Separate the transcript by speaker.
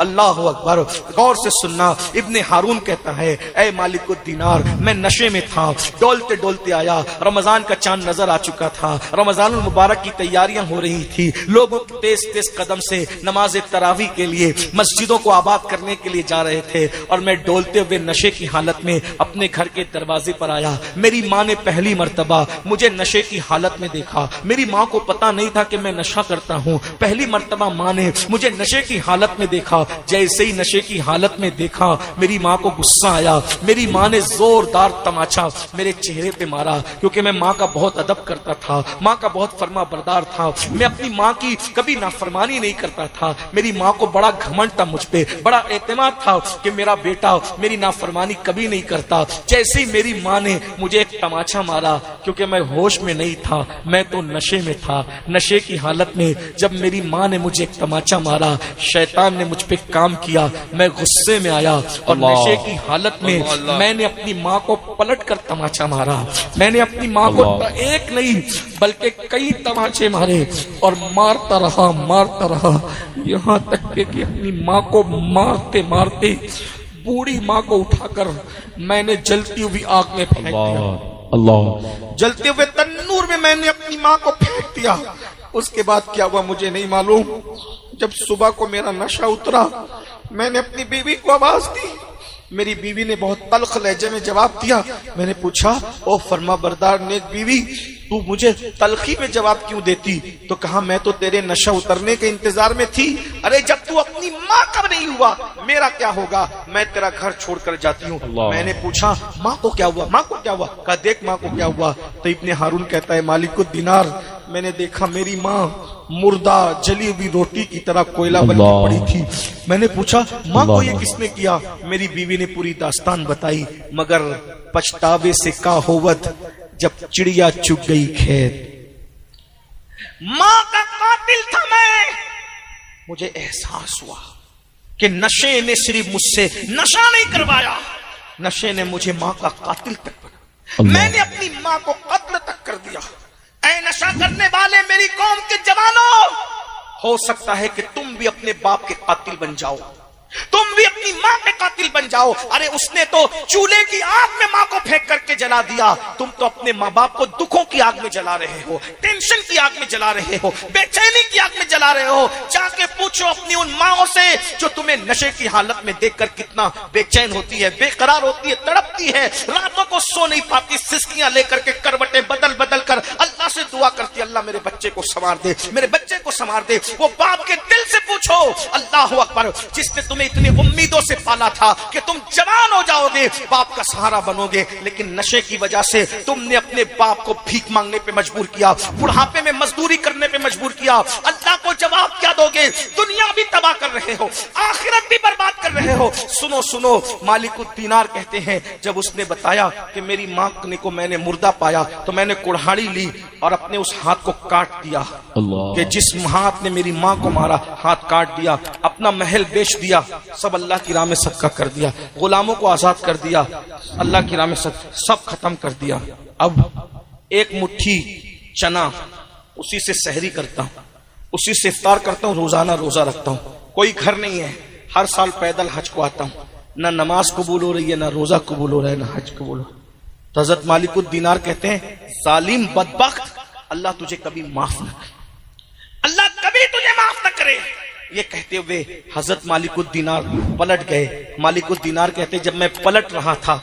Speaker 1: अल्लाह अकबर। गौर से सुनना, इब्ने हारून कहता है, ऐ मालिकुद्दीनार, मैं नशे में था, डोलते डोलते आया, रमजान का चांद नजर आ चुका था, रमजानुल मुबारक की तैयारियां हो रही थी, लोगों तेज तेज कदम से नमाज तरावी के लिए मस्जिदों को आबाद करने के लिए जा रहे थे, और मैं डोलते हुए नशे की हालत में अपने घर के दरवाजे पर आया। मेरी माँ ने पहली मर्तबा मुझे नशे की हालत में देखा। मेरी माँ को पता नहीं था कि मैं नशा करता हूँ। पहली मर्तबा माँ ने मुझे नशे की हालत में देखा। जैसे ही नशे की हालत में देखा, मेरी माँ को गुस्सा आया। मेरी माँ ने जोरदार तमाचा मेरे चेहरे पे मारा, क्योंकि मैं माँ का बहुत अदब करता था, माँ का बहुत फर्मा बरदार था। मैं अपनी माँ की कभी नाफरमानी नहीं करता था। मेरी माँ को बड़ा घमंड था मुझ पे, बड़ा एतमाद था कि मेरा बेटा मेरी नाफरमानी कभी नहीं करता। जैसे ही मेरी माँ ने मुझे एक तमाचा मारा, क्योंकि मैं होश में नहीं था, मैं तो नशे में था। नशे की हालत में जब मेरी माँ ने मुझे एक तमाचा मारा, शैतान ने मुझ पे काम किया। मैं गुस्से में आया और नशे की हालत में मैंने अपनी माँ को पलट कर तमाचा मारा। मैंने अपनी माँ को एक नहीं बल्कि कई तमाचे मारे और मारता रहा यहाँ तक कि अपनी माँ को मारते मारते बूढ़ी माँ को उठाकर मैंने जलती हुई आग में फेंक दिया। अल्लाह, जलते हुए तन्नूर में मैंने अपनी माँ को फेंक दिया। उसके बाद क्या हुआ मुझे नहीं मालूम। जब सुबह को मेरा नशा उतरा, मैंने अपनी बीवी को आवाज दी। मेरी बीवी ने बहुत तल्ख लहजे में जवाब दिया। मैंने पूछा, ओ फर्मा बरदार नेक बीवी, तू मुझे तलखी में जवाब क्यों देती? तो कहा, मैं तो तेरे नशा उतरने के इंतजार में थी। अरे जब तू अपनी माँ का नहीं हुआ, मेरा क्या होगा? मैं तेरा घर छोड़कर जाती हूँ। मैंने पूछा, माँ को क्या हुआ? माँ को क्या हुआ? कहा, देख माँ को क्या हुआ। तो इब्ने हारून कहता है, मालिकुद्दीनार, मैंने देखा मेरी माँ मुर्दा जली हुई रोटी की तरह कोयला बन के पड़ी थी। मैंने पूछा, माँ को ये किसने किया? मेरी बीवी ने पूरी दास्तान बताई। मगर पछतावे से का होवत जब चिड़िया चुग गई खेत। माँ का कातिल था मैं। मुझे एहसास हुआ कि नशे ने सिर्फ मुझसे नशा नहीं करवाया, नशे ने मुझे माँ का कातिल तक बना। मैंने अपनी माँ को कत्ल तक कर दिया। ऐ नशा करने वाले मेरी कौम के जवानों, हो सकता है कि तुम भी अपने बाप के कातिल बन जाओ, तुम भी अपनी माँ के कातिल बन जाओ। अरे उसने तो चूल्हे की आग में माँ को फेंक करके जला दिया, तुम तो अपने माँ बाप को दुखों की आग में जला रहे हो, टेंशन की आग में जला रहे हो, बेचैनी की आग में जला रहे हो। जाके पूछो अपनी उन माओं से जो तुम्हें नशे की हालत में देखकर कितना बेचैन होती है, बेकरार होती है, तड़पती है, रातों को सो नहीं पाती, सिसकियां लेकर के करवटें बदल बदल कर अल्लाह से दुआ करती, अल्लाह मेरे बच्चे को संवार दे, मेरे बच्चे को संवार दे। वो बाप के दिल से पूछो, अल्लाह अकबर, जिसने तुम्हें इतनी उम्मीदों से पाला था कि तुम जवान हो जाओगे, बाप का सहारा बनोगे, लेकिन नशे की वजह से तुमने अपने बाप को भीख मांगने पे मजबूर किया, बुढ़ापे में मजदूरी करने पे मजबूर किया। अल्लाह को जवाब क्या दोगे? दुनिया भी तबाह कर रहे हो, आखिरत भी बर्बाद कर रहे हो। सुनो सुनो, मालिकुद्दीनार कहते हैं, जब उसने बताया कि मेरी माँ को मैंने मुर्दा पाया, तो मैंने कुल्हाड़ी ली और अपने उस हाथ को काट दिया कि जिस हाथ ने मेरी माँ को मारा, हाथ काट दिया, अपना महल बेच दिया, सब अल्लाह की राह में सदका कर दिया, गुलामों को आजाद कर दिया, अल्लाह की राह में सब खत्म कर दिया। अब एक मुट्ठी चना, उसी से सहरी करता हूँ, उसी से इफ्तार करता हूँ, रोजाना रोजा रखता हूँ। कोई घर नहीं है, हर साल पैदल हज को आता हूँ, ना नमाज कबूल हो रही है, ना रोजा कबूल हो रहा है, ना हज कबूल हो। तो हज़रत मालिकुद्दीनार कहते हैं, जालिम बदबख्त, अल्लाह तुझे कभी माफ न करे, अल्लाह कभी तुझे माफ न करे। ये कहते हुए हजरत मालिकुद्दीनार पलट गए। मालिकुद्दीनार कहते, जब मैं पलट रहा था